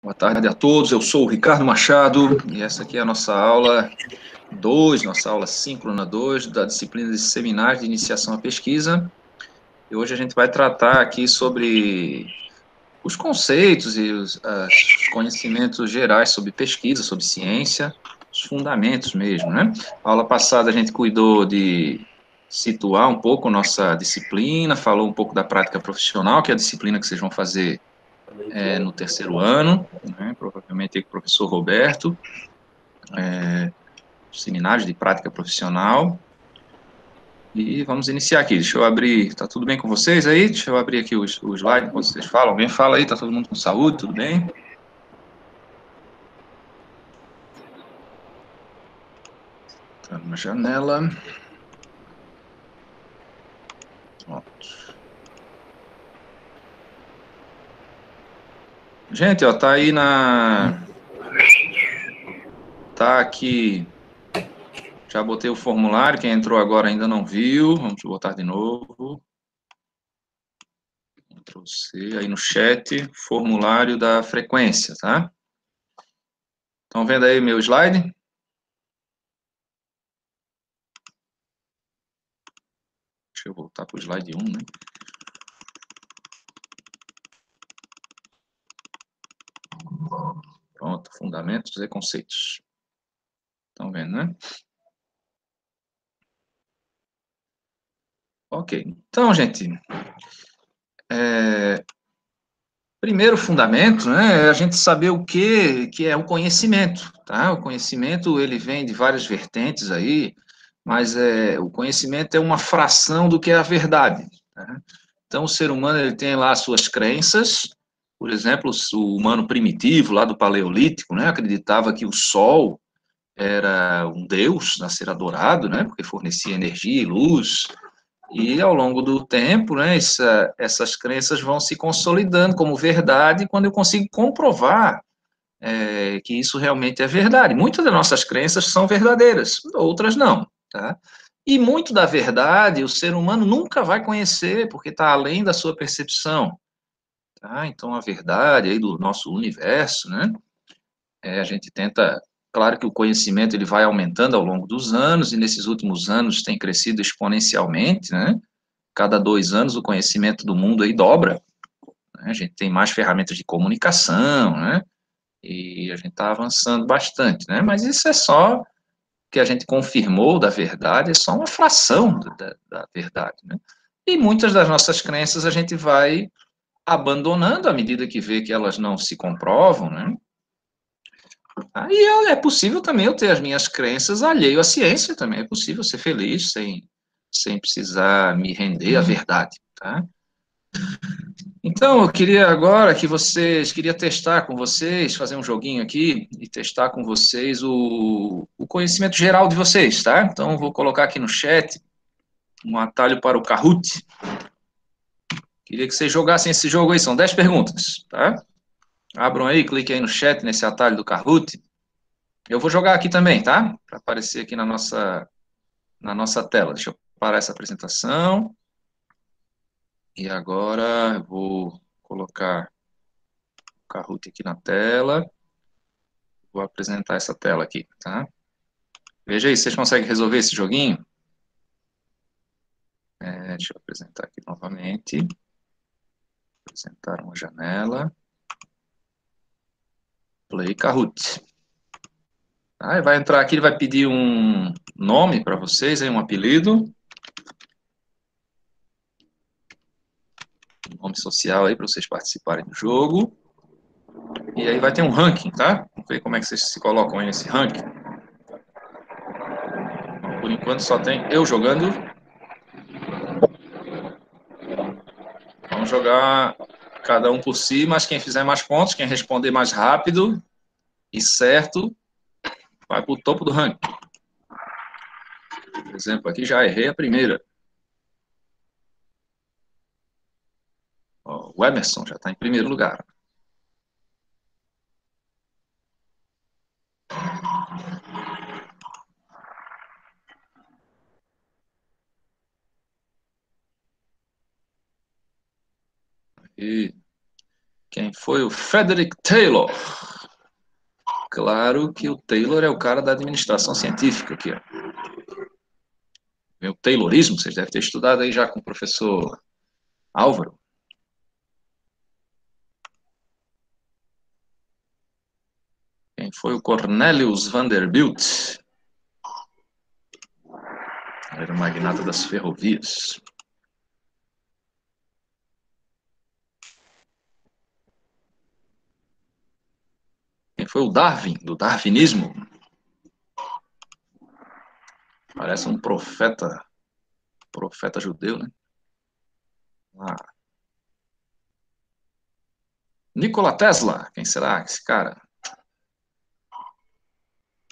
Boa tarde a todos, eu sou o Ricardo Machado e essa aqui é a nossa aula 2, nossa aula síncrona 2 da disciplina de seminários de iniciação à pesquisa. E hoje a gente vai tratar aqui sobre os conceitos e os conhecimentos gerais sobre pesquisa, sobre ciência, os fundamentos mesmo, né? A aula passada a gente cuidou de situar um pouco nossa disciplina, falou um pouco da prática profissional, que é a disciplina que vocês vão fazer no terceiro ano, né, provavelmente com o professor Roberto, seminários de prática profissional. E vamos iniciar aqui. Deixa eu abrir. Tá tudo bem com vocês aí? Deixa eu abrir aqui o slide enquanto vocês falam. Alguém fala aí? Tá todo mundo com saúde? Tudo bem? Tá numa janela. Pronto. Gente, ó, tá aí na. Tá aqui. Já botei o formulário. Quem entrou agora ainda não viu. Vamos botar de novo. Ctrl C aí no chat. Formulário da frequência, tá? Estão vendo aí meu slide? Deixa eu voltar para o slide 1, né? Pronto, fundamentos e conceitos. Estão vendo, né? Ok. Então, gente, primeiro fundamento, né, é a gente saber o que é o conhecimento, tá? O conhecimento, ele vem de várias vertentes aí, mas o conhecimento é uma fração do que é a verdade, tá? Então, o ser humano, ele tem lá as suas crenças, por exemplo, o humano primitivo, lá do Paleolítico, né, acreditava que o Sol era um deus a ser adorado, né, porque fornecia energia e luz, e ao longo do tempo, né, essas crenças vão se consolidando como verdade quando eu consigo comprovar que isso realmente é verdade. Muitas das nossas crenças são verdadeiras, outras não, tá? E muito da verdade o ser humano nunca vai conhecer, porque está além da sua percepção, tá? Então, a verdade aí do nosso universo, né, a gente tenta, claro que o conhecimento ele vai aumentando ao longo dos anos, e nesses últimos anos tem crescido exponencialmente, né? Cada 2 anos o conhecimento do mundo aí dobra, né? A gente tem mais ferramentas de comunicação, né? E a gente está avançando bastante, né? Mas isso é só que a gente confirmou da verdade, é só uma fração da verdade, né? E muitas das nossas crenças a gente vai abandonando à medida que vê que elas não se comprovam, né? Aí é possível também eu ter as minhas crenças alheio à ciência também, é possível ser feliz sem precisar me render à verdade, tá? Então, eu queria agora queria testar com vocês, fazer um joguinho aqui e testar com vocês o conhecimento geral de vocês, tá? Então, vou colocar aqui no chat um atalho para o Kahoot. Queria que vocês jogassem esse jogo aí, são 10 perguntas, tá? Abram aí, cliquem aí no chat, nesse atalho do Kahoot. Eu vou jogar aqui também, tá? Para aparecer aqui na nossa tela. Deixa eu parar essa apresentação. E agora eu vou colocar o Kahoot aqui na tela. Vou apresentar essa tela aqui, tá? Veja aí, vocês conseguem resolver esse joguinho? Deixa eu apresentar aqui novamente. Apresentar uma janela. Play Kahoot. Aí vai entrar aqui, ele vai pedir um nome para vocês, aí, um apelido. Um nome social aí para vocês participarem do jogo. E aí vai ter um ranking, tá? Vamos ver como é que vocês se colocam aí nesse ranking. Então, por enquanto só tem eu jogando. Vamos jogar cada um por si, mas quem fizer mais pontos, quem responder mais rápido e certo, vai para o topo do ranking. Por exemplo, aqui já errei a primeira. Ó, o Emerson já está em primeiro lugar. E Quem foi o Frederick Taylor? Claro que o Taylor é o cara da administração científica aqui, ó. Vem o Taylorismo, vocês devem ter estudado aí já com o professor Álvaro. Quem foi o Cornelius Vanderbilt? Era o magnata das ferrovias. Quem foi o Darwin, do darwinismo? Parece um profeta judeu, né? Ah. Nikola Tesla, quem será esse cara?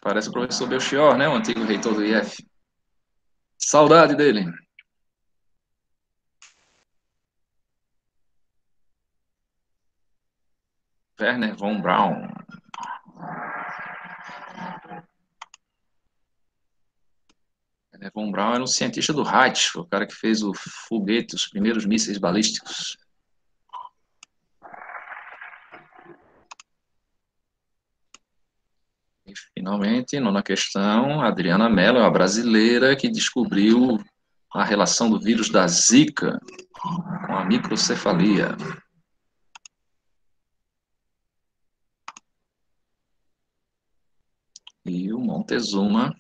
Parece o professor Belchior, né? O antigo reitor do IF. Saudade dele. Werner von Braun. Werner von Braun era um cientista do Reich, o cara que fez o foguete, os primeiros mísseis balísticos. E, finalmente, nona questão, Adriana Mello é uma brasileira que descobriu a relação do vírus da Zika com a microcefalia. E o Montezuma,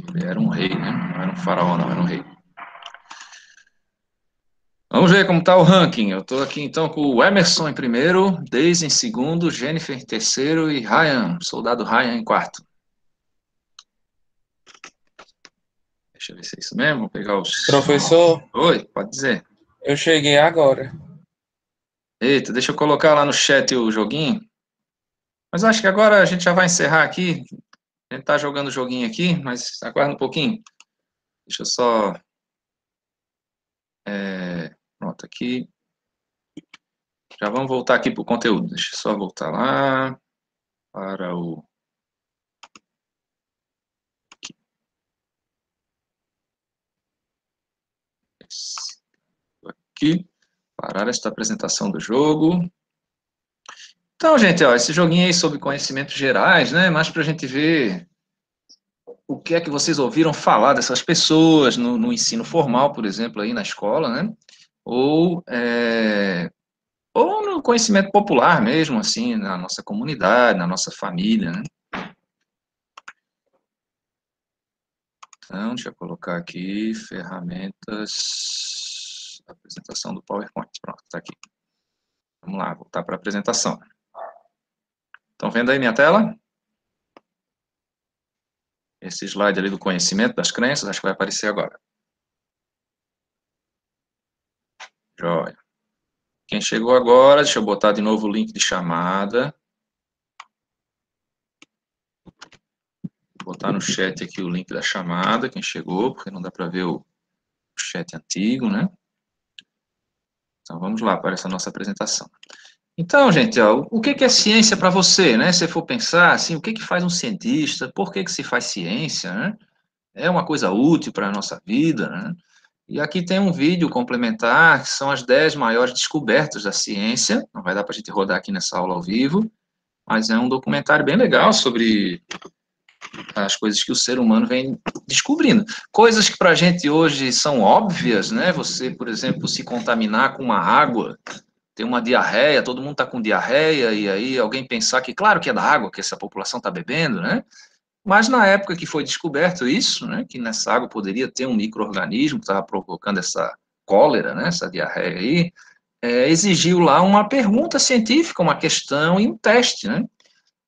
ele era um rei, né? Não era um faraó, não, era um rei. Vamos ver como está o ranking. Eu estou aqui então com o Emerson em primeiro, Deise em segundo, Jennifer em terceiro e Ryan, soldado Ryan em quarto. Deixa eu ver se é isso mesmo. Vou pegar os. Professor, Oi, pode dizer. eu cheguei agora. Eita, deixa eu colocar lá no chat o joguinho. Mas acho que agora a gente já vai encerrar aqui. A gente está jogando o joguinho aqui, mas aguarda um pouquinho. Deixa eu só. Pronto, aqui. Já vamos voltar aqui para o conteúdo. Deixa eu só voltar lá para o. Aqui. Parar esta apresentação do jogo. Então, gente, ó, esse joguinho aí sobre conhecimentos gerais, né? Mais para a gente ver o que é que vocês ouviram falar dessas pessoas no ensino formal, por exemplo, aí na escola, né? Ou, ou no conhecimento popular mesmo, assim, na nossa comunidade, na nossa família, né? Então, deixa eu colocar aqui, ferramentas, apresentação do PowerPoint, pronto, está aqui. Vamos lá, voltar para a apresentação. Estão vendo aí minha tela? Esse slide ali do conhecimento das crenças, acho que vai aparecer agora. Joia. Quem chegou agora, deixa eu botar de novo o link de chamada. Vou botar no chat aqui o link da chamada, quem chegou, porque não dá para ver o chat antigo, né? Então vamos lá para essa nossa apresentação. Então, gente, ó, o que é ciência para você, né? Se for pensar assim, o que faz um cientista? Por que se faz ciência, né? É uma coisa útil para a nossa vida, né? E aqui tem um vídeo complementar, que são as 10 maiores descobertas da ciência. Não vai dar para a gente rodar aqui nessa aula ao vivo, mas é um documentário bem legal sobre as coisas que o ser humano vem descobrindo. Coisas que para a gente hoje são óbvias, né? Você, por exemplo, se contaminar com uma água, ter uma diarreia, todo mundo está com diarreia, e aí alguém pensar que, claro que é da água que essa população está bebendo, né? Mas na época que foi descoberto isso, né, que nessa água poderia ter um micro-organismo que estava provocando essa cólera, né, essa diarreia aí, exigiu lá uma pergunta científica, uma questão e um teste, né?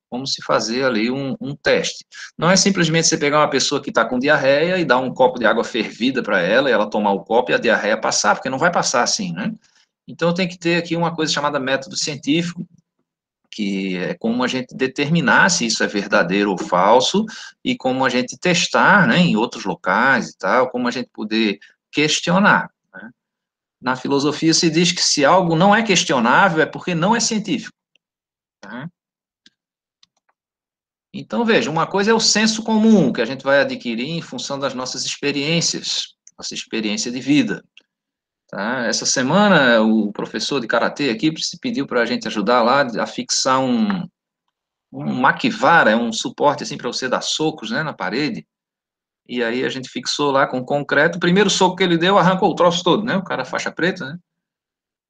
Como se fazer ali um teste. Não é simplesmente você pegar uma pessoa que está com diarreia e dar um copo de água fervida para ela, e ela tomar o copo e a diarreia passar, porque não vai passar assim, né? Então tem que ter aqui uma coisa chamada método científico, que é como a gente determinar se isso é verdadeiro ou falso, e como a gente testar, né, em outros locais e tal, como a gente poder questionar, né? Na filosofia se diz que se algo não é questionável é porque não é científico, tá? Então, veja, uma coisa é o senso comum, que a gente vai adquirir em função das nossas experiências, nossa experiência de vida. tá? Essa semana, o professor de karatê aqui pediu para a gente ajudar lá a fixar um makivara, é um suporte assim para você dar socos, né, na parede. E aí a gente fixou lá com concreto. O primeiro soco que ele deu arrancou o troço todo, né? O cara faixa preta, né?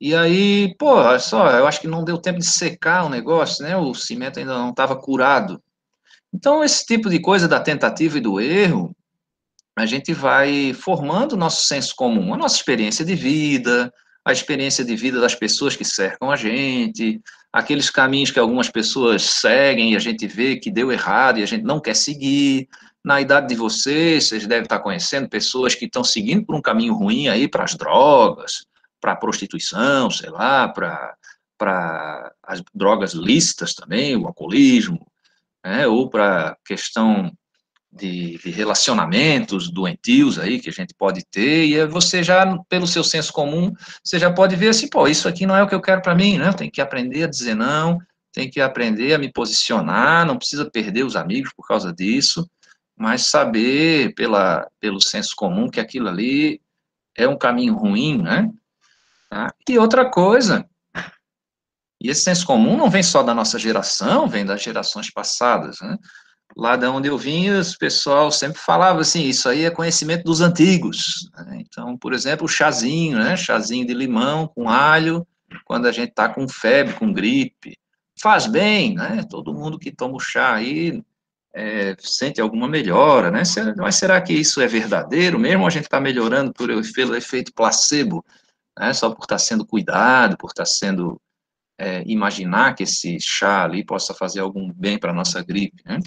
E aí, pô, olha só, eu acho que não deu tempo de secar o negócio, né? O cimento ainda não estava curado. Então, esse tipo de coisa da tentativa e do erro, a gente vai formando o nosso senso comum, a nossa experiência de vida, a experiência de vida das pessoas que cercam a gente, aqueles caminhos que algumas pessoas seguem e a gente vê que deu errado e a gente não quer seguir. Na idade de vocês, vocês devem estar conhecendo pessoas que estão seguindo por um caminho ruim aí para as drogas, para a prostituição, sei lá, para as drogas lícitas também, o alcoolismo, né, ou para a questão de relacionamentos doentios aí que a gente pode ter, e você já, pelo seu senso comum, você já pode ver assim, pô, isso aqui não é o que eu quero para mim, né? Eu tenho que aprender a dizer não, tenho que aprender a me posicionar, não precisa perder os amigos por causa disso, mas saber pelo senso comum que aquilo ali é um caminho ruim, né? Tá? E outra coisa, e esse senso comum não vem só da nossa geração, vem das gerações passadas, né? Lá de onde eu vim, o pessoal sempre falava assim, isso aí é conhecimento dos antigos, né? Então, por exemplo, o chazinho, né? Chazinho de limão com alho, quando a gente está com febre, com gripe. Faz bem, né? Todo mundo que toma o chá aí sente alguma melhora, né? Mas será que isso é verdadeiro mesmo? Ou a gente está melhorando pelo efeito placebo, né? Só por estar sendo cuidado, por estar sendo imaginar que esse chá ali possa fazer algum bem para a nossa gripe, né?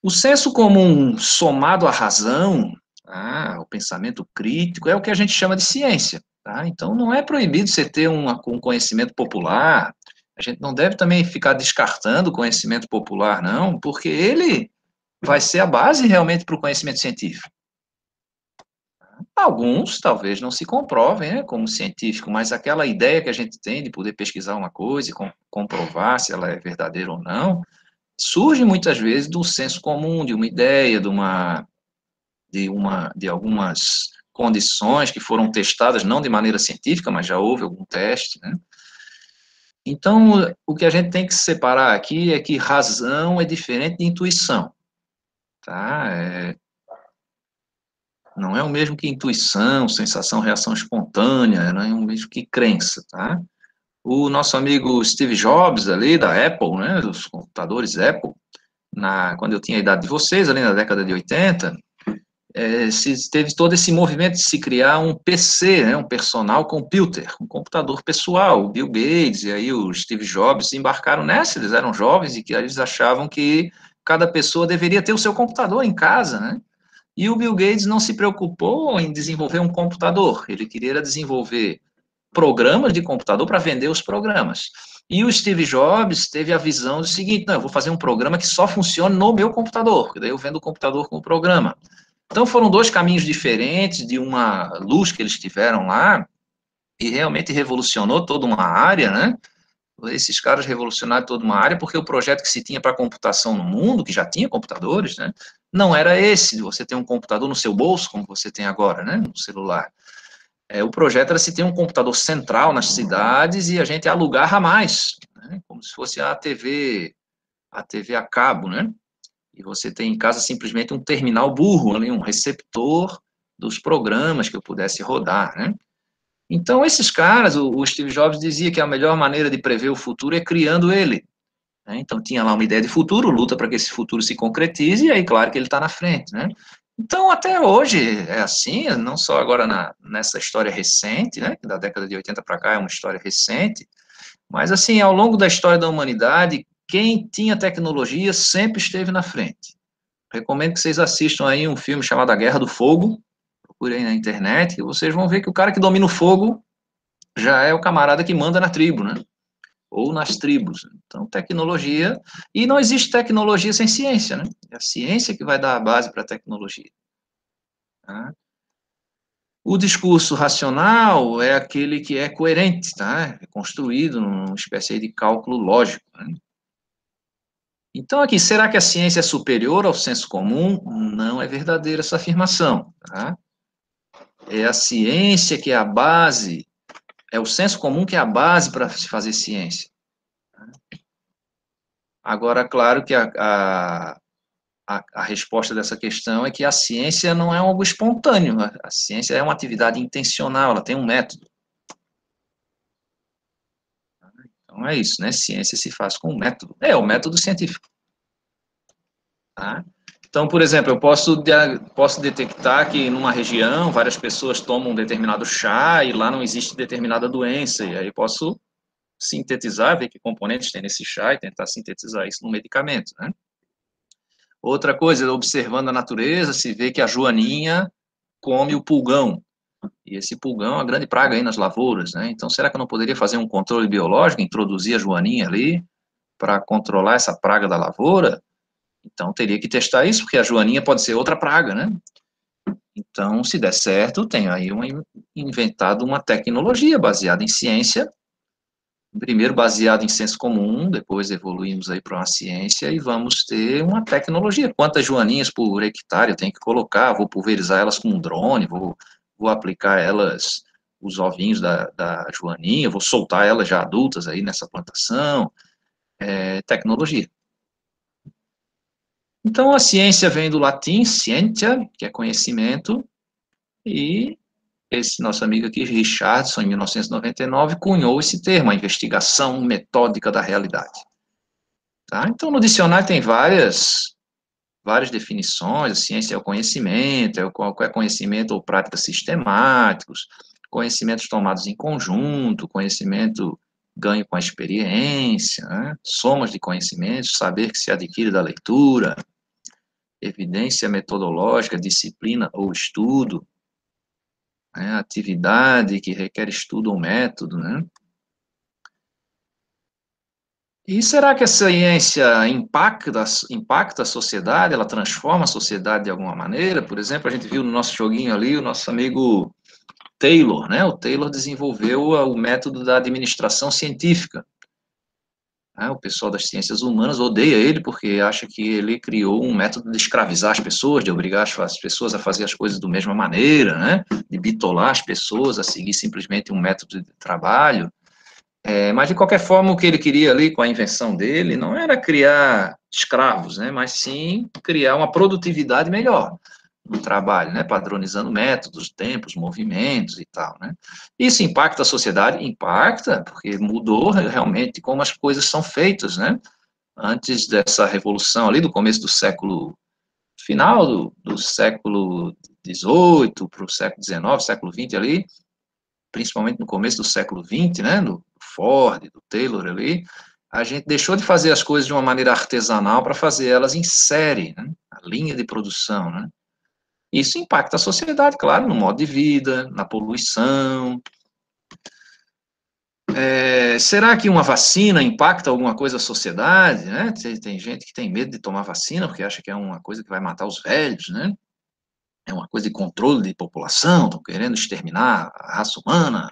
O senso comum somado à razão, o pensamento crítico, é o que a gente chama de ciência. Tá? Então, não é proibido você ter um conhecimento popular, a gente não deve também ficar descartando o conhecimento popular, não, porque ele vai ser a base realmente para o conhecimento científico. Alguns talvez não se comprovem, né, como científico, mas aquela ideia que a gente tem de poder pesquisar uma coisa e comprovar se ela é verdadeira ou não, surge muitas vezes do senso comum, de uma ideia, de algumas condições que foram testadas, não de maneira científica, mas já houve algum teste, né? Então, o que a gente tem que separar aqui é que razão é diferente de intuição, tá? Não é o mesmo que intuição, sensação, reação espontânea, não é o mesmo que crença, tá? O nosso amigo Steve Jobs ali, da Apple, né, dos computadores Apple, quando eu tinha a idade de vocês, ali na década de 80, teve todo esse movimento de se criar um PC, né, um personal computer, um computador pessoal. O Bill Gates e aí o Steve Jobs embarcaram nessa, eles eram jovens e que eles achavam que cada pessoa deveria ter o seu computador em casa, né? E o Bill Gates não se preocupou em desenvolver um computador, ele queria desenvolver programas de computador para vender os programas. E o Steve Jobs teve a visão do seguinte, não, eu vou fazer um programa que só funcione no meu computador, que daí eu vendo o computador com o programa. Então foram dois caminhos diferentes de uma luz que eles tiveram lá e realmente revolucionou toda uma área, né? Esses caras revolucionaram toda uma área porque o projeto que se tinha para computação no mundo, que já tinha computadores, né? Não era esse de você ter um computador no seu bolso, como você tem agora, né? No celular. O projeto era se ter um computador central nas cidades e a gente alugar a mais, né? Como se fosse a TV a cabo, né? E você tem em casa simplesmente um terminal burro, ali, um receptor dos programas que eu pudesse rodar, né? Então, esses caras, o Steve Jobs dizia que a melhor maneira de prever o futuro é criando ele, né? Então, tinha lá uma ideia de futuro, luta para que esse futuro se concretize, e aí, claro que ele está na frente, né? Então, até hoje é assim, não só agora nessa história recente, né, que da década de 80 para cá é uma história recente, mas assim, ao longo da história da humanidade, quem tinha tecnologia sempre esteve na frente. Recomendo que vocês assistam aí um filme chamado A Guerra do Fogo, procurem na internet, e vocês vão ver que o cara que domina o fogo já é o camarada que manda na tribo, né? Ou nas tribos. Então, tecnologia, e não existe tecnologia sem ciência, né? É a ciência que vai dar a base para a tecnologia. Tá? O discurso racional é aquele que é coerente, tá? É construído numa espécie de cálculo lógico, né? Então, aqui, será que a ciência é superior ao senso comum? Não é verdadeira essa afirmação, tá? É a ciência que é a base, é o senso comum que é a base para se fazer ciência. Agora, claro que a resposta dessa questão é que a ciência não é algo espontâneo, a ciência é uma atividade intencional, ela tem um método. Então é isso, né? Ciência se faz com um método. É o método científico. Tá? Então, por exemplo, eu posso detectar que numa região várias pessoas tomam um determinado chá e lá não existe determinada doença, e aí posso sintetizar, ver que componentes tem nesse chá e tentar sintetizar isso no medicamento, né? Outra coisa, observando a natureza, se vê que a joaninha come o pulgão, e esse pulgão é uma grande praga aí nas lavouras, né? Então, será que eu não poderia fazer um controle biológico, introduzir a joaninha ali para controlar essa praga da lavoura? Então, teria que testar isso, porque a joaninha pode ser outra praga, né? Então, se der certo, tenho aí inventado uma tecnologia baseada em ciência, primeiro baseado em senso comum, depois evoluímos aí para uma ciência e vamos ter uma tecnologia. Quantas joaninhas por hectare eu tenho que colocar? Vou pulverizar elas com um drone, vou aplicar elas, os ovinhos da joaninha, vou soltar elas já adultas aí nessa plantação, tecnologia. Então, a ciência vem do latim scientia, que é conhecimento, e esse nosso amigo aqui, Richardson, em 1999, cunhou esse termo, a investigação metódica da realidade. Tá? Então, no dicionário tem várias definições, a ciência é o conhecimento, qualquer conhecimento ou práticas sistemáticos, conhecimentos tomados em conjunto, conhecimento ganho com a experiência, né? Somas de conhecimentos, saber que se adquire da leitura, evidência metodológica, disciplina ou estudo, né? Atividade que requer estudo ou método, né? E será que a ciência impacta a sociedade, ela transforma a sociedade de alguma maneira? Por exemplo, a gente viu no nosso joguinho ali o nosso amigo Taylor, né? O Taylor desenvolveu o método da administração científica. Né? O pessoal das ciências humanas odeia ele porque acha que ele criou um método de escravizar as pessoas, de obrigar as pessoas a fazer as coisas da mesma maneira, né? De bitolar as pessoas a seguir simplesmente um método de trabalho. Mas, de qualquer forma, o que ele queria ali com a invenção dele não era criar escravos, né, mas sim criar uma produtividade melhor no trabalho, né, padronizando métodos, tempos, movimentos e tal, né. Isso impacta a sociedade? Impacta, porque mudou realmente como as coisas são feitas, né. Antes dessa revolução ali, do começo do século, final do século XVIII para o século XIX, século XX ali, principalmente no começo do século XX, né, do Ford, do Taylor ali, a gente deixou de fazer as coisas de uma maneira artesanal para fazer elas em série, né, a linha de produção, né. Isso impacta a sociedade, claro, no modo de vida, na poluição. Será que uma vacina impacta alguma coisa a sociedade, né? Tem gente que tem medo de tomar vacina porque acha que é uma coisa que vai matar os velhos, né? É uma coisa de controle de população, estão querendo exterminar a raça humana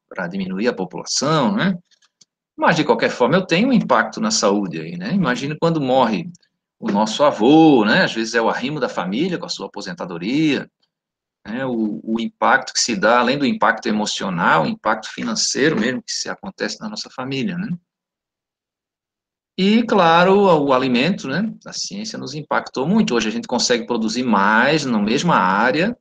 para diminuir a população, né? Mas, de qualquer forma, eu tenho um impacto na saúde aí, né? Imagina quando morre o nosso avô, né? Às vezes é o arrimo da família com a sua aposentadoria, né? O impacto que se dá, além do impacto emocional, o impacto financeiro mesmo que se acontece na nossa família, né? E, claro, o alimento, né? A ciência nos impactou muito. Hoje a gente consegue produzir mais na mesma área,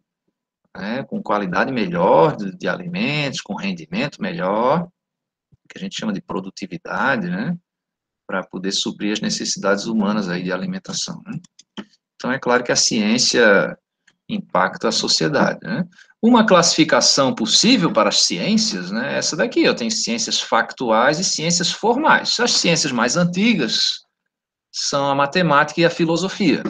né? Com qualidade melhor de alimentos, com rendimento melhor, que a gente chama de produtividade, né? Para poder suprir as necessidades humanas aí de alimentação, né? Então, é claro que a ciência impacta a sociedade, né? Uma classificação possível para as ciências, né, é essa daqui, eu tenho ciências factuais e ciências formais. As ciências mais antigas são a matemática e a filosofia.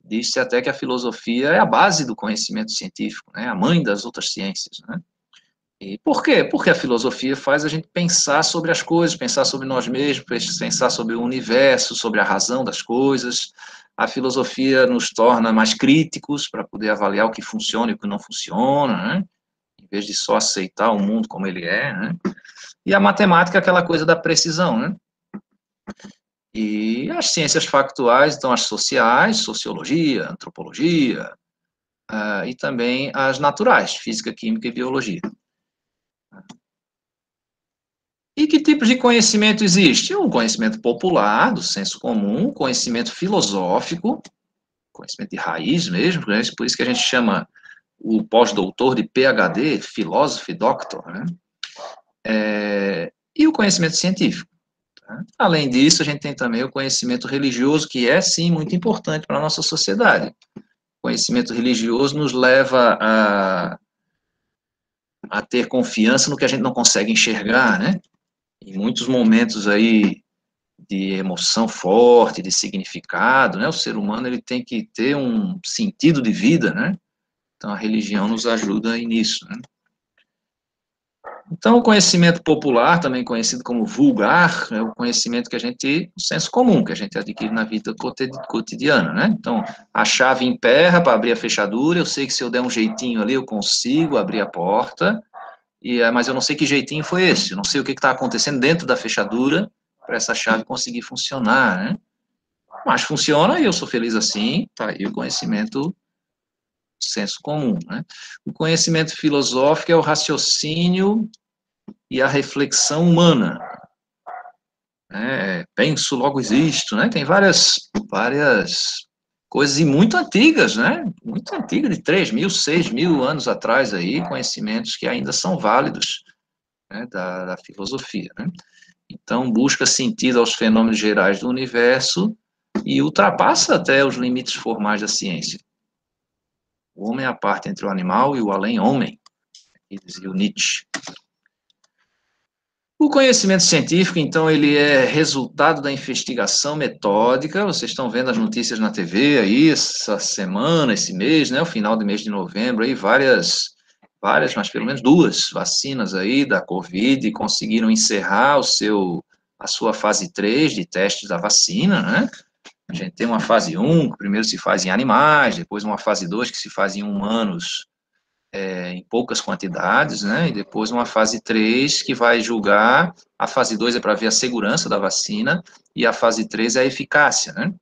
Diz-se até que a filosofia é a base do conhecimento científico, né, a mãe das outras ciências, né? E por quê? Porque a filosofia faz a gente pensar sobre as coisas, pensar sobre nós mesmos, pensar sobre o universo, sobre a razão das coisas. A filosofia nos torna mais críticos para poder avaliar o que funciona e o que não funciona, né? Em vez de só aceitar o mundo como ele é, né? E a matemática é aquela coisa da precisão, né? E as ciências factuais, então as sociais, sociologia, antropologia, e também as naturais, física, química e biologia. E que tipos de conhecimento existe? Um conhecimento popular, do senso comum, conhecimento filosófico, conhecimento de raiz mesmo, né? Por isso que a gente chama o pós-doutor de PhD, philosophy doctor, né? E o conhecimento científico. Tá? Além disso, a gente tem também o conhecimento religioso, que é, sim, muito importante para a nossa sociedade. O conhecimento religioso nos leva a ter confiança no que a gente não consegue enxergar, né? Em muitos momentos aí de emoção forte, de significado, né? O ser humano ele tem que ter um sentido de vida, né? Então a religião nos ajuda nisso, né? Então o conhecimento popular, também conhecido como vulgar, é o conhecimento que a gente, o senso comum, que a gente adquire na vida cotidiana, né? Então a chave emperra para abrir a fechadura, eu sei que se eu der um jeitinho ali eu consigo abrir a porta, mas eu não sei que jeitinho foi esse, eu não sei o que está acontecendo dentro da fechadura para essa chave conseguir funcionar, né? Mas funciona e eu sou feliz assim, tá aí o conhecimento, senso comum, né? O conhecimento filosófico é o raciocínio e a reflexão humana, né? Penso, logo existo, né? Tem várias coisas e muito antigas, né? Muito antigas, de 3.000, 6.000 anos atrás aí, conhecimentos que ainda são válidos, né? Da filosofia, né? Então, busca sentido aos fenômenos gerais do universo e ultrapassa até os limites formais da ciência. O homem é a parte entre o animal e o além-homem, dizia o Nietzsche. O conhecimento científico, então, ele é resultado da investigação metódica. Vocês estão vendo as notícias na TV aí, essa semana, esse mês, né, o final do mês de novembro, aí várias, mas pelo menos 2 vacinas aí da Covid conseguiram encerrar a sua fase 3 de testes da vacina, né? A gente tem uma fase 1, que primeiro se faz em animais, depois uma fase 2, que se faz em humanos, em poucas quantidades, né? E depois uma fase 3 que vai julgar, a fase 2 é para ver a segurança da vacina, e a fase 3 é a eficácia, né?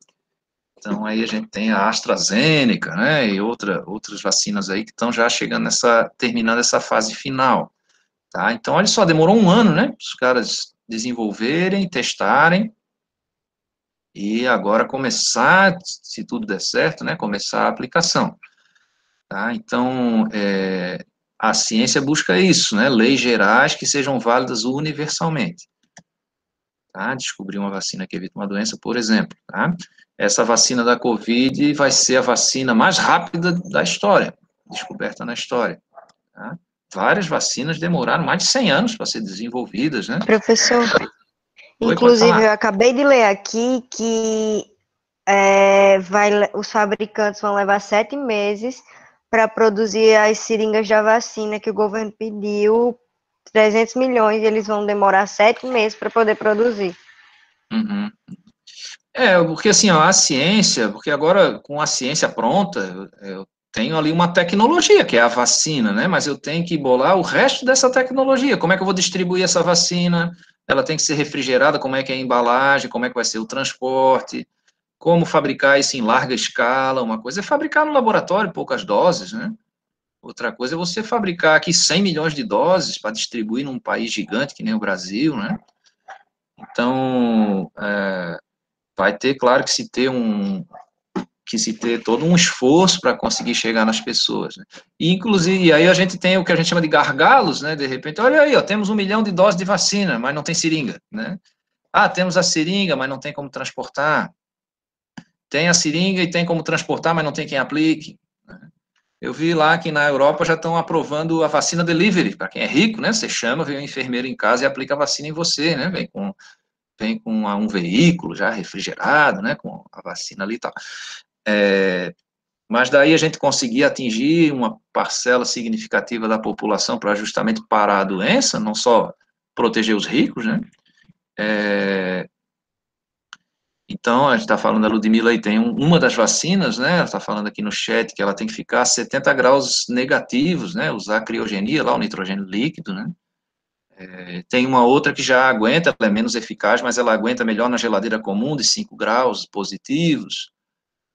Então, aí a gente tem a AstraZeneca, né? E outras vacinas aí que estão já chegando terminando essa fase final, tá? Então, olha só, demorou 1 ano, né? Os caras desenvolverem, testarem, e agora começar, se tudo der certo, né? Começar a aplicação. Tá? Então, a ciência busca isso, né? Leis gerais que sejam válidas universalmente. Tá? Descobrir uma vacina que evita uma doença, por exemplo. Tá? Essa vacina da Covid vai ser a vacina mais rápida da história, descoberta na história. Tá? Várias vacinas demoraram mais de 100 anos para ser desenvolvidas, né? Professor, Oi, pode inclusive falar. eu acabei de ler aqui que os fabricantes vão levar 7 meses para produzir as seringas da vacina que o governo pediu 300 milhões e eles vão demorar 7 meses para poder produzir. Uhum. Porque assim, ó, a ciência, porque agora com a ciência pronta, eu tenho ali uma tecnologia, que é a vacina, né? Mas eu tenho que bolar o resto dessa tecnologia. Como é que eu vou distribuir essa vacina? Ela tem que ser refrigerada, como é que é a embalagem, como é que vai ser o transporte, como fabricar isso em larga escala. Uma coisa é fabricar no laboratório poucas doses, né? Outra coisa é você fabricar aqui 100 milhões de doses para distribuir num país gigante que nem o Brasil, né? Então, vai ter, claro, que se ter todo um esforço para conseguir chegar nas pessoas, né? E, inclusive, aí a gente tem o que a gente chama de gargalos, né? De repente, olha aí, ó, temos 1 milhão de doses de vacina, mas não tem seringa, né? Ah, temos a seringa, mas não tem como transportar. Tem a seringa e tem como transportar, mas não tem quem aplique. Eu vi lá que na Europa já estão aprovando a vacina delivery, para quem é rico, né? Você chama, vem um enfermeiro em casa e aplica a vacina em você, né? Vem com um veículo já refrigerado, né? Com a vacina ali e tal. Mas daí a gente conseguir atingir uma parcela significativa da população para justamente parar a doença, não só proteger os ricos, né? Então, a gente está falando da Ludmilla aí, tem uma das vacinas, né? Ela está falando aqui no chat que ela tem que ficar a 70 graus negativos, né? Usar a criogenia, lá o nitrogênio líquido, né? Tem uma outra que já aguenta, ela é menos eficaz, mas ela aguenta melhor na geladeira comum, de 5 graus positivos.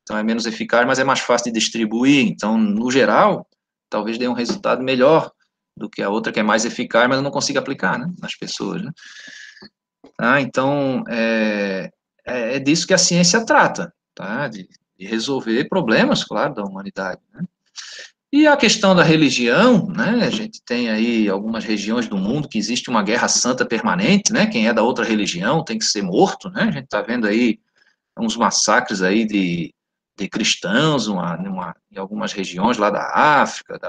então é menos eficaz, mas é mais fácil de distribuir, então, no geral, talvez dê um resultado melhor do que a outra, que é mais eficaz, mas eu não consigo aplicar, né, nas pessoas, né. Então, é disso que a ciência trata, tá, de resolver problemas, claro, da humanidade, né. E a questão da religião, né, a gente tem aí algumas regiões do mundo que existe uma guerra santa permanente, né, quem é da outra religião tem que ser morto, né, a gente está vendo aí uns massacres aí de cristãos em algumas regiões lá da África,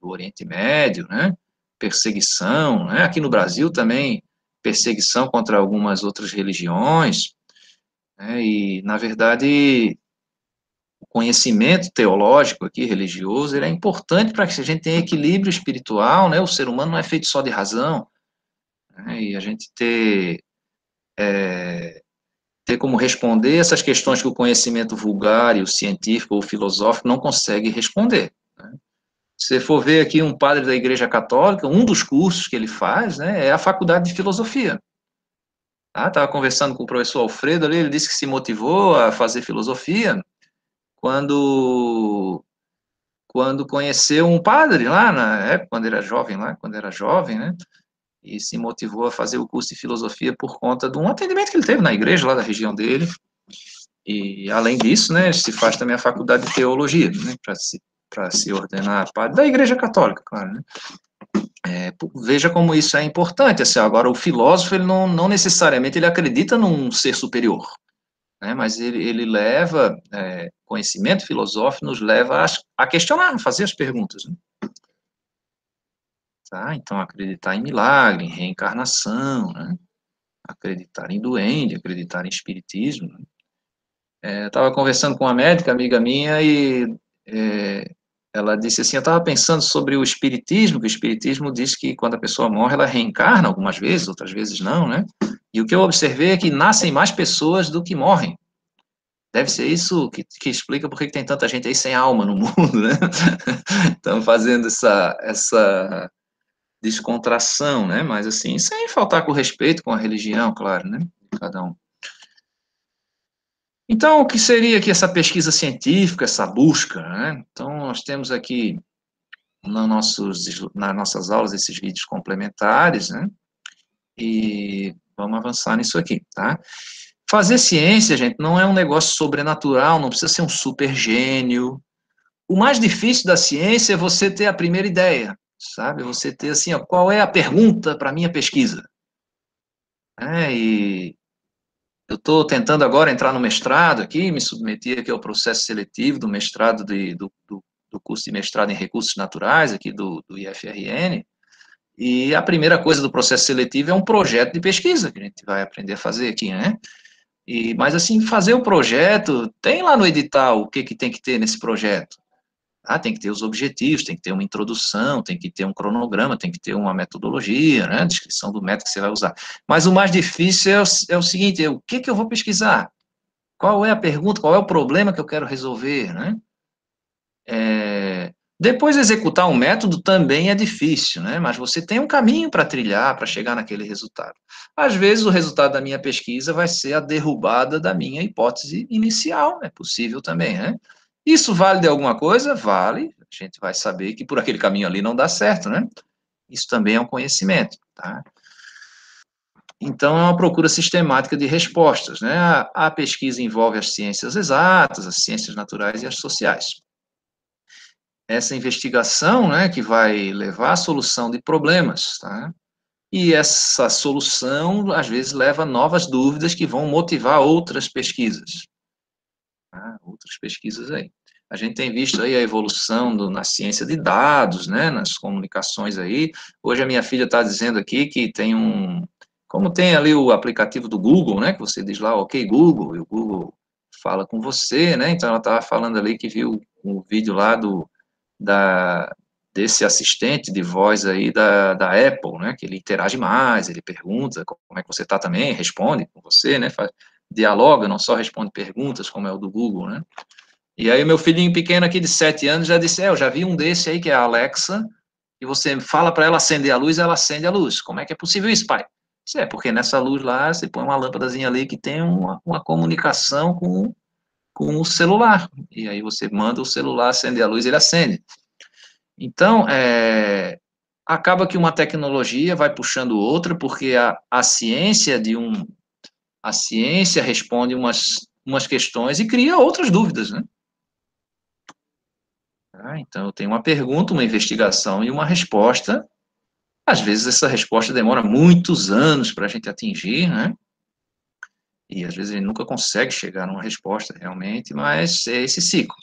do Oriente Médio, né, perseguição, né, aqui no Brasil também, perseguição contra algumas outras religiões, né, e, na verdade, o conhecimento teológico aqui, religioso, ele é importante para que a gente tenha equilíbrio espiritual, né? O ser humano não é feito só de razão, né? E a gente ter como responder essas questões que o conhecimento vulgar e o científico ou filosófico não consegue responder, né? Se você for ver aqui um padre da Igreja Católica, um dos cursos que ele faz, né, é a faculdade de filosofia. Estava conversando com o professor Alfredo ali, ele disse que se motivou a fazer filosofia quando conheceu um padre lá na época, quando era jovem, né, e se motivou a fazer o curso de filosofia por conta de um atendimento que ele teve na igreja lá da região dele, e além disso, né, se faz também a faculdade de teologia, né, para se ordenar padre da igreja católica, claro, né. Veja como isso é importante, assim, agora o filósofo, ele não necessariamente ele acredita num ser superior, né, mas ele leva, conhecimento filosófico nos leva a questionar, a fazer as perguntas, né. Tá? Então, acreditar em milagre, em reencarnação, né? Acreditar em duende, acreditar em espiritismo, né? Eu estava conversando com uma médica, amiga minha, e ela disse assim, eu estava pensando sobre o espiritismo, que o espiritismo diz que quando a pessoa morre, ela reencarna algumas vezes, outras vezes não, né? E o que eu observei é que nascem mais pessoas do que morrem. Deve ser isso que explica por que tem tanta gente aí sem alma no mundo, né? Estão fazendo essa descontração, né? Mas assim, sem faltar com respeito com a religião, claro, né? De cada um. Então, o que seria aqui essa pesquisa científica, essa busca, né? Então, nós temos aqui nas nossas aulas esses vídeos complementares, né? E vamos avançar nisso aqui, tá? Fazer ciência, gente, não é um negócio sobrenatural, não precisa ser um super gênio. O mais difícil da ciência é você ter a primeira ideia, sabe? Você ter assim, ó, qual é a pergunta para a minha pesquisa? E eu estou tentando agora entrar no mestrado aqui, me submeti aqui ao processo seletivo do mestrado do curso de mestrado em recursos naturais aqui do IFRN, e a primeira coisa do processo seletivo é um projeto de pesquisa que a gente vai aprender a fazer aqui, né? Mas assim, fazer o projeto, tem lá no edital o que tem que ter nesse projeto. Tem que ter os objetivos, tem que ter uma introdução, tem que ter um cronograma, tem que ter uma metodologia, né, descrição do método que você vai usar. Mas o mais difícil é o seguinte, o que eu vou pesquisar? Qual é a pergunta, qual é o problema que eu quero resolver, né? Depois executar um método também é difícil, né? Mas você tem um caminho para trilhar, para chegar naquele resultado. Às vezes o resultado da minha pesquisa vai ser a derrubada da minha hipótese inicial, é possível também, né? Isso vale de alguma coisa? Vale. A gente vai saber que por aquele caminho ali não dá certo, né? Isso também é um conhecimento, tá? Então, é uma procura sistemática de respostas, né? A pesquisa envolve as ciências exatas, as ciências naturais e as sociais. Essa investigação, né, que vai levar à solução de problemas, tá? E essa solução, às vezes, leva a novas dúvidas que vão motivar outras pesquisas. Tá? Outras pesquisas aí. A gente tem visto aí a evolução na ciência de dados, né, nas comunicações aí. Hoje a minha filha está dizendo aqui que tem como tem ali o aplicativo do Google, né, que você diz lá, ok, Google, e o Google fala com você, né, então ela estava falando ali que viu um vídeo lá desse assistente de voz aí da Apple, né, que ele interage mais, ele pergunta como é que você está também, responde com você, né, dialoga, não só responde perguntas, como é o do Google, né. E aí o meu filhinho pequeno aqui de 7 anos já disse, eu já vi um desse aí, que é a Alexa, e você fala para ela acender a luz, ela acende a luz. Como é que é possível isso, pai? Porque nessa luz lá, você põe uma lâmpadazinha ali que tem uma comunicação com com o celular. E aí você manda o celular acender a luz, ele acende. Então, acaba que uma tecnologia vai puxando outra, porque a ciência a ciência responde umas questões e cria outras dúvidas, né? Então, eu tenho uma pergunta, uma investigação e uma resposta. Às vezes, essa resposta demora muitos anos para a gente atingir, né? E às vezes ele nunca consegue chegar numa resposta realmente, mas é esse ciclo,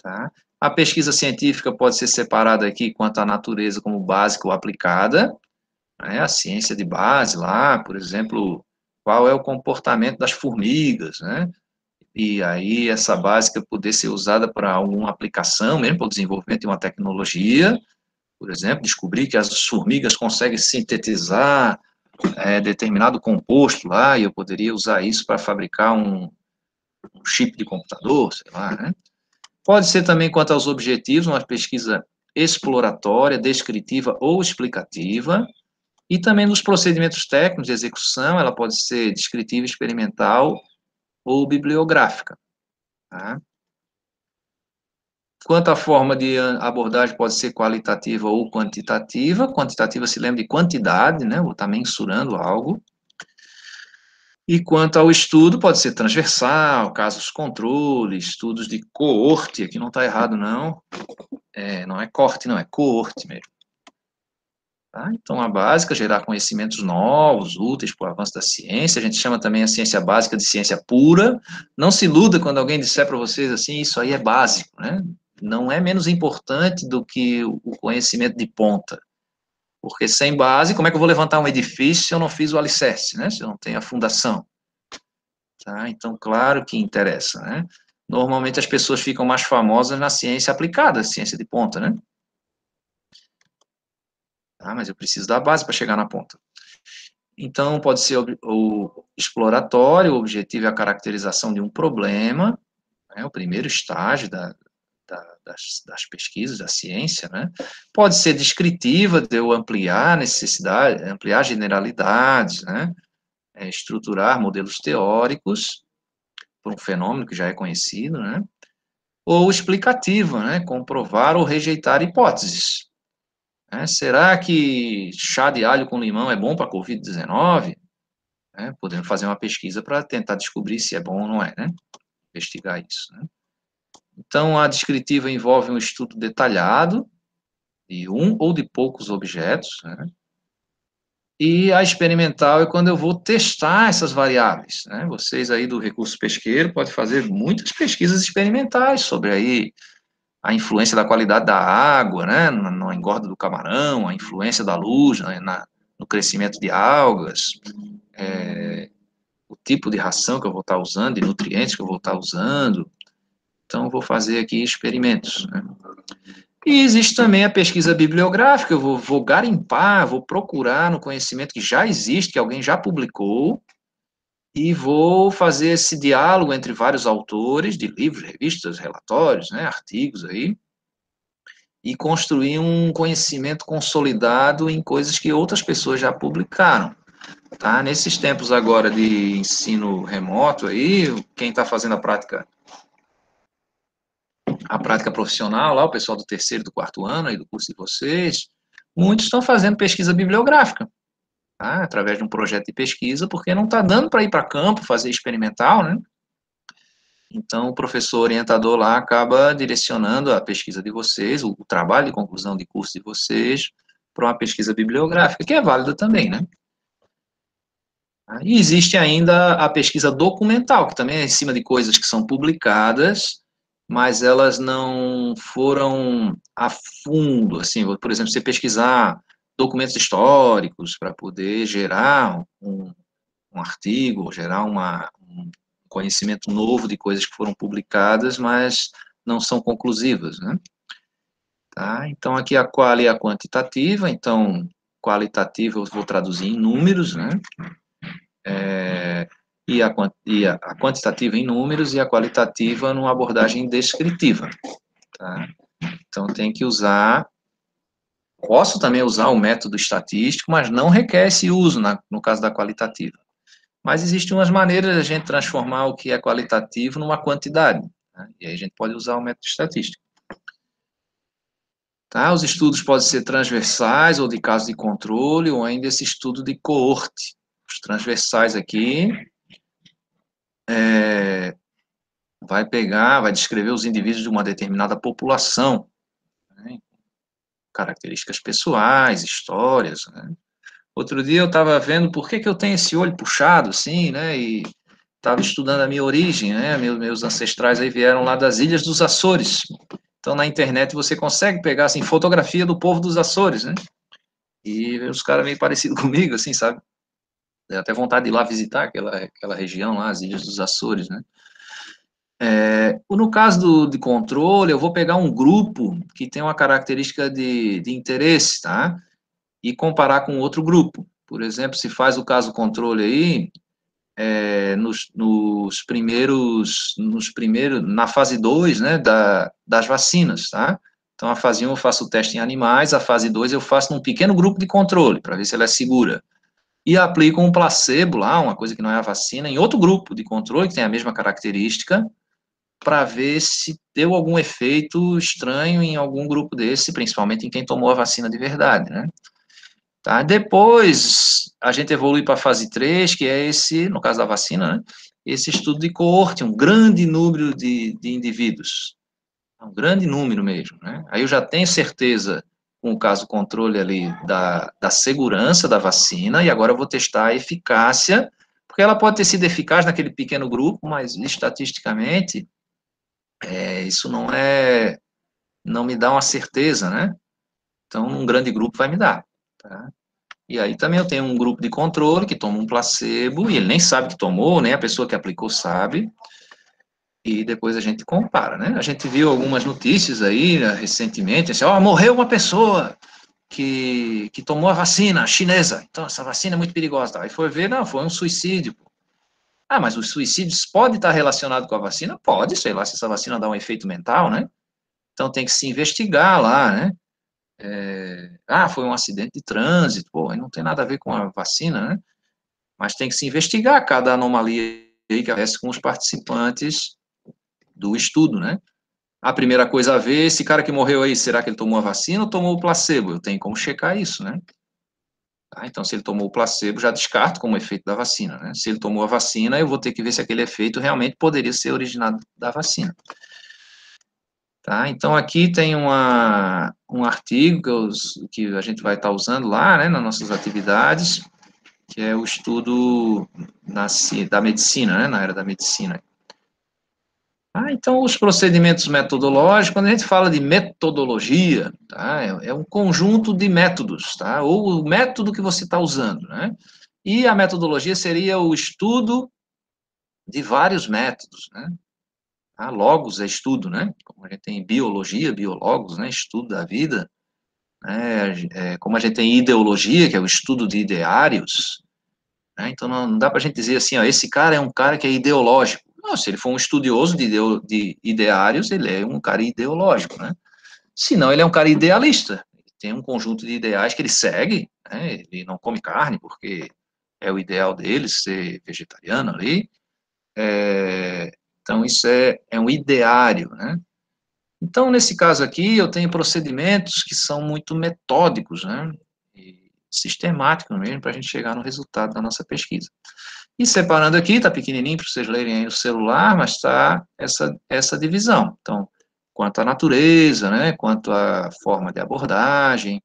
tá? A pesquisa científica pode ser separada aqui quanto à natureza como básica ou aplicada, né? A ciência de base lá, por exemplo, qual é o comportamento das formigas, né? E aí essa básica poder ser usada para alguma aplicação, mesmo para o desenvolvimento de uma tecnologia, por exemplo, descobrir que as formigas conseguem sintetizar determinado composto lá, e eu poderia usar isso para fabricar um chip de computador, sei lá, né? Pode ser também quanto aos objetivos, uma pesquisa exploratória, descritiva ou explicativa, e também nos procedimentos técnicos de execução, ela pode ser descritiva, experimental ou bibliográfica, tá? Quanto à forma de abordagem, pode ser qualitativa ou quantitativa. Quantitativa se lembra de quantidade, né? Vou estar mensurando algo. E quanto ao estudo, pode ser transversal, casos controle, estudos de coorte, aqui não está errado, não. Não é corte, não, é coorte mesmo. Tá? Então, a básica, gerar conhecimentos novos, úteis para o avanço da ciência. A gente chama também a ciência básica de ciência pura. Não se iluda quando alguém disser para vocês assim, isso aí é básico, né? Não é menos importante do que o conhecimento de ponta. Porque sem base, como é que eu vou levantar um edifício se eu não fiz o alicerce, né? Se eu não tenho a fundação? Tá? Então, claro que interessa, né? Normalmente as pessoas ficam mais famosas na ciência aplicada, ciência de ponta, né? Tá? Mas eu preciso da base para chegar na ponta. Então, pode ser o exploratório, o objetivo é a caracterização de um problema, né? O primeiro estágio das pesquisas, da ciência, né? Pode ser descritiva, de eu ampliar necessidade, ampliar generalidades, né? Estruturar modelos teóricos por um fenômeno que já é conhecido, né? Ou explicativa, né? Comprovar ou rejeitar hipóteses. Né? Será que chá de alho com limão é bom para a Covid-19? Né? Podemos fazer uma pesquisa para tentar descobrir se é bom ou não é, né? Investigar isso, né? Então, a descritiva envolve um estudo detalhado de um ou de poucos objetos, né? E a experimental é quando eu vou testar essas variáveis, né? Vocês aí do recurso pesqueiro podem fazer muitas pesquisas experimentais sobre aí a influência da qualidade da água, né? Na engorda do camarão, a influência da luz, né? No crescimento de algas, o tipo de ração que eu vou estar usando, de nutrientes que eu vou estar usando. Então, eu vou fazer aqui experimentos, né? E existe também a pesquisa bibliográfica, eu vou garimpar, vou procurar no conhecimento que já existe, que alguém já publicou, e vou fazer esse diálogo entre vários autores de livros, revistas, relatórios, né, artigos aí, e construir um conhecimento consolidado em coisas que outras pessoas já publicaram. Tá? Nesses tempos agora de ensino remoto aí, quem está fazendo a prática profissional, lá o pessoal do terceiro e do quarto ano aí do curso de vocês, muitos estão fazendo pesquisa bibliográfica, tá? Através de um projeto de pesquisa, porque não está dando para ir para campo, fazer experimental, né? Então, o professor orientador lá acaba direcionando a pesquisa de vocês, o trabalho de conclusão de curso de vocês, para uma pesquisa bibliográfica, que é válida também, né? E existe ainda a pesquisa documental, que também é em cima de coisas que são publicadas, mas elas não foram a fundo, assim, por exemplo, você pesquisar documentos históricos para poder gerar um artigo, gerar um conhecimento novo de coisas que foram publicadas, mas não são conclusivas, né? Tá? Então, aqui a qual é a quantitativa, então, qualitativa eu vou traduzir em números, né? E a quantitativa em números e a qualitativa numa abordagem descritiva, tá? Então, tem que usar, posso também usar o método estatístico, mas não requer esse uso no caso da qualitativa. Mas existem umas maneiras de a gente transformar o que é qualitativo numa quantidade, né? E aí a gente pode usar o método estatístico. Tá? Os estudos podem ser transversais ou de caso de controle, ou ainda esse estudo de coorte. Os transversais aqui vai descrever os indivíduos de uma determinada população, né? Características pessoais, histórias, né? Outro dia eu estava vendo por que eu tenho esse olho puxado, assim, né? E estava estudando a minha origem, né? Meus ancestrais aí vieram lá das Ilhas dos Açores. Então, na internet você consegue pegar, assim, fotografia do povo dos Açores, né? E os caras meio parecidos comigo, assim, sabe? Deu até vontade de ir lá visitar aquela região lá, as Ilhas dos Açores, né? No caso de controle, eu vou pegar um grupo que tem uma característica de interesse, tá? E comparar com outro grupo. Por exemplo, se faz o caso controle aí, na fase 2, né, das vacinas, tá? Então, a fase 1 eu faço o teste em animais, a fase 2 eu faço num pequeno grupo de controle, para ver se ela é segura. E aplico um placebo lá, uma coisa que não é a vacina, em outro grupo de controle, que tem a mesma característica, para ver se deu algum efeito estranho em algum grupo desse, principalmente em quem tomou a vacina de verdade, né? Tá? Depois, a gente evolui para a fase 3, que é esse, no caso da vacina, né? Esse estudo de coorte, um grande número de indivíduos, um grande número mesmo, né? Aí eu já tenho certeza, com o caso controle ali, da segurança da vacina, e agora eu vou testar a eficácia, porque ela pode ter sido eficaz naquele pequeno grupo, mas estatisticamente, isso não me dá uma certeza, né? Então, um grande grupo vai me dar, tá? E aí também eu tenho um grupo de controle que toma um placebo, e ele nem sabe que tomou, nem a pessoa que aplicou sabe, e depois a gente compara, né? A gente viu algumas notícias aí, né, recentemente, assim, ó, morreu uma pessoa que tomou a vacina chinesa, então essa vacina é muito perigosa, tá? Aí foi ver, não, foi um suicídio. Ah, mas os suicídios podem estar relacionados com a vacina? Pode, sei lá, se essa vacina dá um efeito mental, né? Então tem que se investigar lá, né? Foi um acidente de trânsito, pô, aí não tem nada a ver com a vacina, né? Mas tem que se investigar cada anomalia aí que acontece com os participantes do estudo, né? A primeira coisa a ver, esse cara que morreu aí, será que ele tomou a vacina ou tomou o placebo? Eu tenho como checar isso, né? Tá? Então, se ele tomou o placebo, já descarto como efeito da vacina, né? Se ele tomou a vacina, eu vou ter que ver se aquele efeito realmente poderia ser originado da vacina. Tá? Então, aqui tem um artigo que a gente vai estar usando lá, né, nas nossas atividades, que é o estudo da medicina, né, na área da medicina. Então, os procedimentos metodológicos, quando a gente fala de metodologia, tá, é um conjunto de métodos, tá, ou o método que você está usando, né, e a metodologia seria o estudo de vários métodos, né. Logos é estudo, né, como a gente tem biologia, biólogos, né, estudo da vida, né, como a gente tem ideologia, que é o estudo de ideários, né, então não dá para a gente dizer assim, ó, esse cara é um cara que é ideológico. Não, se ele for um estudioso de ideários, ele é um cara ideológico, né? Se não, ele é um cara idealista. Ele tem um conjunto de ideais que ele segue, né? Ele não come carne porque é o ideal dele ser vegetariano ali. Então, isso é um ideário, né? Então, nesse caso aqui, eu tenho procedimentos que são muito metódicos, né? E sistemáticos mesmo, para a gente chegar no resultado da nossa pesquisa. E separando aqui, está pequenininho para vocês lerem aí no celular, mas está essa divisão. Então, quanto à natureza, né, quanto à forma de abordagem,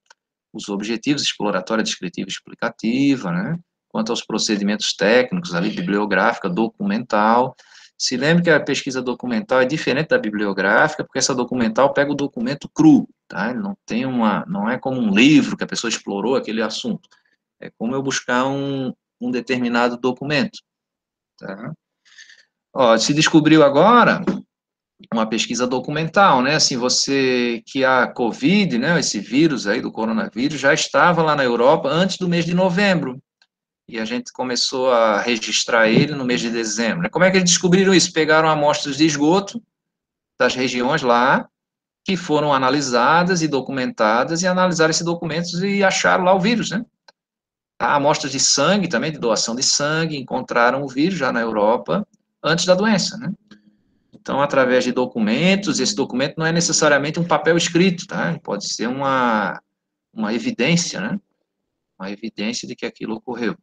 os objetivos exploratória, descritiva e explicativa, né, quanto aos procedimentos técnicos, ali, bibliográfica, documental. Se lembre que a pesquisa documental é diferente da bibliográfica, porque essa documental pega o documento cru, tá? Ele não é como um livro que a pessoa explorou aquele assunto. É como eu buscar um determinado documento. Tá? Ó, se descobriu agora uma pesquisa documental, né? Assim, que a COVID, né? Esse vírus aí do coronavírus já estava lá na Europa antes do mês de novembro. E a gente começou a registrar ele no mês de dezembro. Né? Como é que eles descobriram isso? Pegaram amostras de esgoto das regiões lá, que foram analisadas e documentadas, e analisaram esses documentos e acharam lá o vírus, né? Tá? Amostras de sangue também, de doação de sangue, encontraram o vírus já na Europa antes da doença, né? Então, através de documentos, esse documento não é necessariamente um papel escrito, tá? Pode ser uma evidência, né? Uma evidência de que aquilo ocorreu.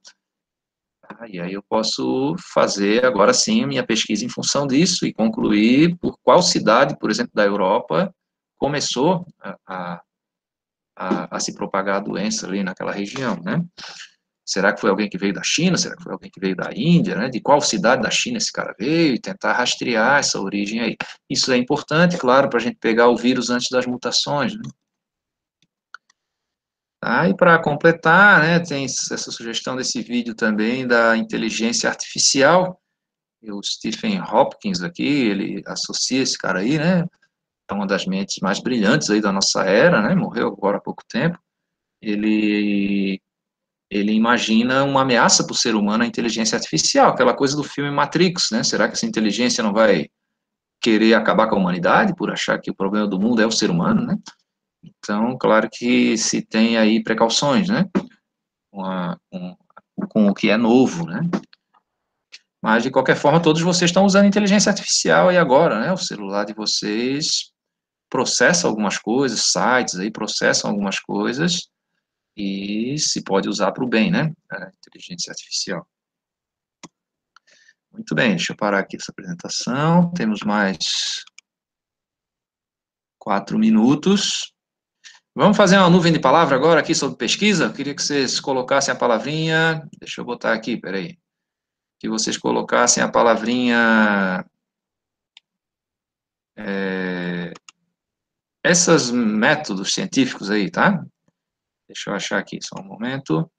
E aí eu posso fazer, agora sim, a minha pesquisa em função disso e concluir por qual cidade, por exemplo, da Europa, começou a se propagar a doença ali naquela região, né? Será que foi alguém que veio da China? Será que foi alguém que veio da Índia? Né? De qual cidade da China esse cara veio? E tentar rastrear essa origem aí. Isso é importante, claro, para a gente pegar o vírus antes das mutações. Né? E para completar, né, tem essa sugestão desse vídeo também da inteligência artificial. E o Stephen Hopkins aqui, ele associa esse cara aí, né? É uma das mentes mais brilhantes aí da nossa era, né? Morreu agora há pouco tempo. Ele ele imagina uma ameaça para o ser humano, a inteligência artificial, aquela coisa do filme Matrix, né? Será que essa inteligência não vai querer acabar com a humanidade por achar que o problema do mundo é o ser humano, né? Então, claro que se tem aí precauções, né? Com o que é novo, né? Mas, de qualquer forma, todos vocês estão usando inteligência artificial aí agora, né? O celular de vocês processa algumas coisas, sites aí processam algumas coisas e se pode usar para o bem, né? A inteligência artificial. Muito bem, deixa eu parar aqui essa apresentação. Temos mais 4 minutos. Vamos fazer uma nuvem de palavra agora aqui sobre pesquisa? Eu queria que vocês colocassem a palavrinha. Deixa eu botar aqui, peraí. Que vocês colocassem a palavrinha. Esses métodos científicos aí, tá? Deixa eu achar aqui só um momento.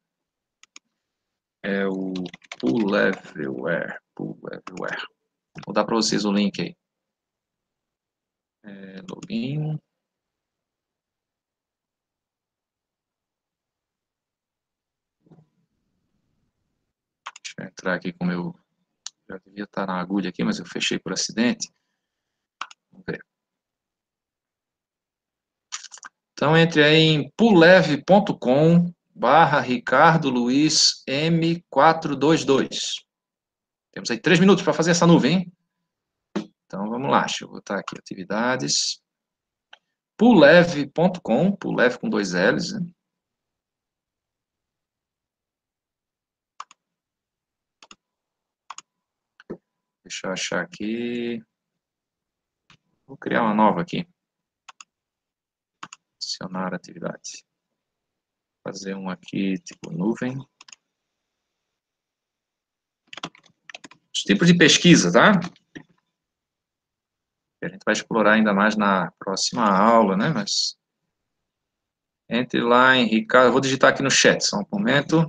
É o Pull Everywhere. Pull Everywhere. Vou dar para vocês o link aí. Login. Deixa eu entrar aqui com o meu. Já devia estar na agulha aqui, mas eu fechei por acidente. Vamos ver. Então, entre aí em pulev.com/Ricardo Luiz M422. Temos aí 3 minutos para fazer essa nuvem, hein? Então, vamos lá. Deixa eu botar aqui atividades. Pulev.com, Pulev com 2 L's, né? Deixa eu achar aqui. Vou criar uma nova aqui. Adicionar atividade. Fazer um aqui, tipo nuvem. Os tipos de pesquisa, tá? Que a gente vai explorar ainda mais na próxima aula, né? Mas entre lá em Ricardo, eu vou digitar aqui no chat, só um momento.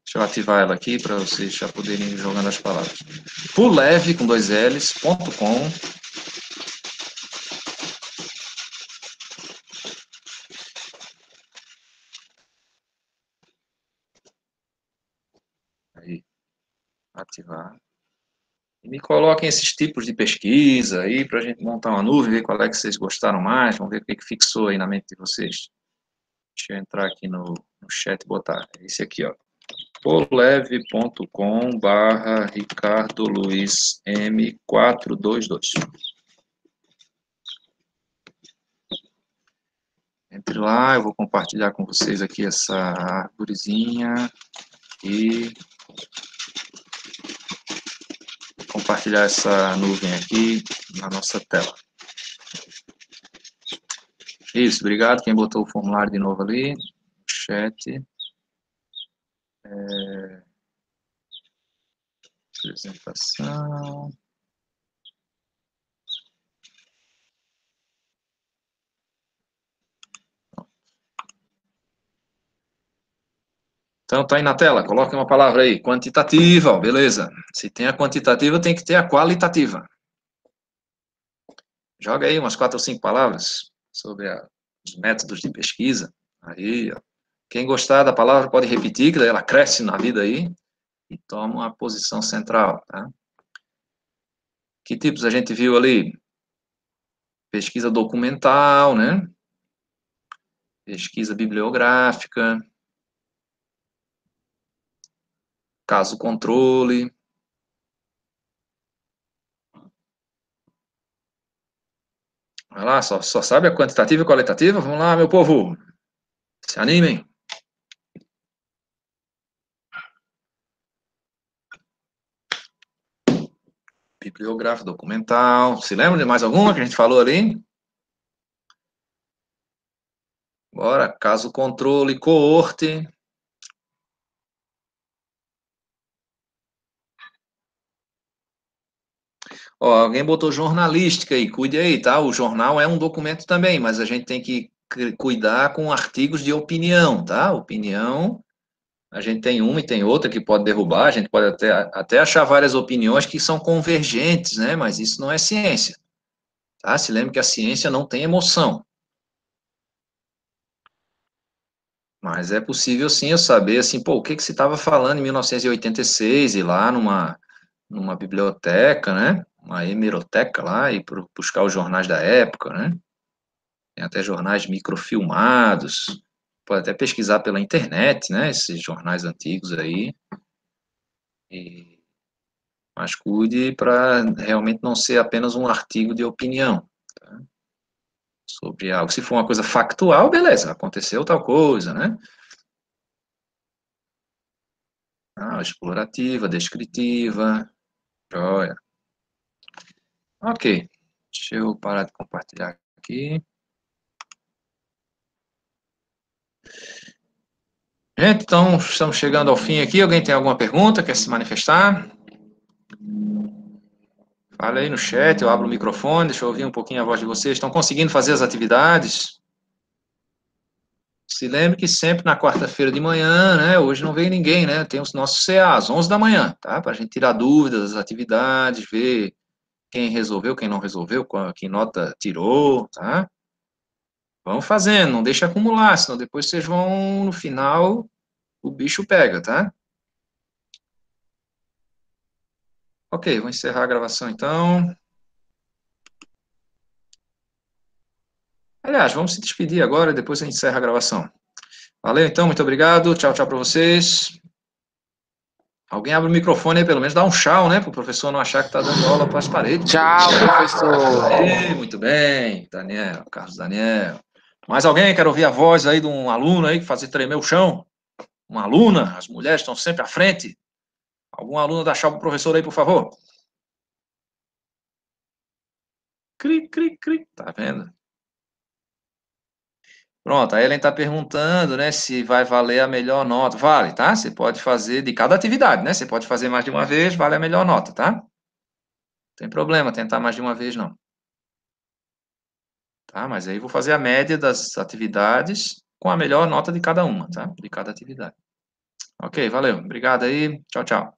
Deixa eu ativar ela aqui para vocês já poderem ir jogando as palavras. Pulev com 2 L's.com. Aí, ativar. E me coloquem esses tipos de pesquisa aí para a gente montar uma nuvem, ver qual é que vocês gostaram mais, vamos ver o que fixou aí na mente de vocês. Deixa eu entrar aqui no chat e botar. Esse aqui, ó. Pulev.com/Ricardo Luiz M422. Entre lá, eu vou compartilhar com vocês aqui essa árvorezinha e compartilhar essa nuvem aqui na nossa tela. Isso, obrigado quem botou o formulário de novo ali, chat. Apresentação. Então, tá aí na tela, coloque uma palavra aí, quantitativa, ó, beleza. Se tem a quantitativa, tem que ter a qualitativa. Joga aí umas 4 ou 5 palavras sobre os métodos de pesquisa. Aí, ó. Quem gostar da palavra pode repetir, que daí ela cresce na vida aí e toma uma posição central, tá? Que tipos a gente viu ali? Pesquisa documental, né? Pesquisa bibliográfica, caso controle. Vai lá, só sabe a quantitativa e qualitativa? Vamos lá, meu povo. Se animem. Bibliográfico, documental. Se lembra de mais alguma que a gente falou ali? Bora, caso controle, coorte. Ó, alguém botou jornalística aí, cuide aí, tá? O jornal é um documento também, mas a gente tem que cuidar com artigos de opinião, tá? Opinião, a gente tem uma e tem outra que pode derrubar, a gente pode até achar várias opiniões que são convergentes, né? Mas isso não é ciência, tá? Se lembre que a ciência não tem emoção. Mas é possível sim eu saber, assim, pô, o que que se estava falando em 1986 e lá numa biblioteca, né? Uma hemeroteca lá e buscar os jornais da época, né? Tem até jornais microfilmados. Pode até pesquisar pela internet, né? Esses jornais antigos aí. E, mas cuide para realmente não ser apenas um artigo de opinião, tá? Sobre algo. Se for uma coisa factual, beleza, aconteceu tal coisa, né? Ah, explorativa, descritiva, joia. Ok, deixa eu parar de compartilhar aqui. Gente, então estamos chegando ao fim aqui. Alguém tem alguma pergunta? Quer se manifestar? Fala aí no chat, eu abro o microfone, deixa eu ouvir um pouquinho a voz de vocês. Estão conseguindo fazer as atividades? Se lembre que sempre na quarta-feira de manhã, né? Hoje não veio ninguém, né? Tem os nossos CA às 11 da manhã, tá? Para a gente tirar dúvidas das atividades, ver quem resolveu, quem não resolveu, que nota tirou, tá? Vão fazendo, não deixa acumular, senão depois vocês vão, no final, o bicho pega, tá? Ok, vou encerrar a gravação então. Aliás, vamos se despedir agora, depois a gente encerra a gravação. Valeu então, muito obrigado. Tchau, tchau para vocês. Alguém abre o microfone aí, pelo menos dá um tchau, né? Para o professor não achar que está dando aula para as paredes. Tchau, professor. Aê, muito bem, Daniel, Carlos Daniel. Mais alguém quer ouvir a voz aí de um aluno aí que fazer tremer o chão? Uma aluna, as mulheres estão sempre à frente. Algum aluno dá tchau para o professor aí, por favor? Cri, cri, cri. Tá vendo? Pronto, a Ellen está perguntando, né, se vai valer a melhor nota. Vale, tá? Você pode fazer de cada atividade, né? Você pode fazer mais de uma vez, vale a melhor nota, tá? Não tem problema tentar mais de uma vez, não. Tá? Mas aí vou fazer a média das atividades com a melhor nota de cada uma, tá? De cada atividade. Ok, valeu. Obrigado aí. Tchau, tchau.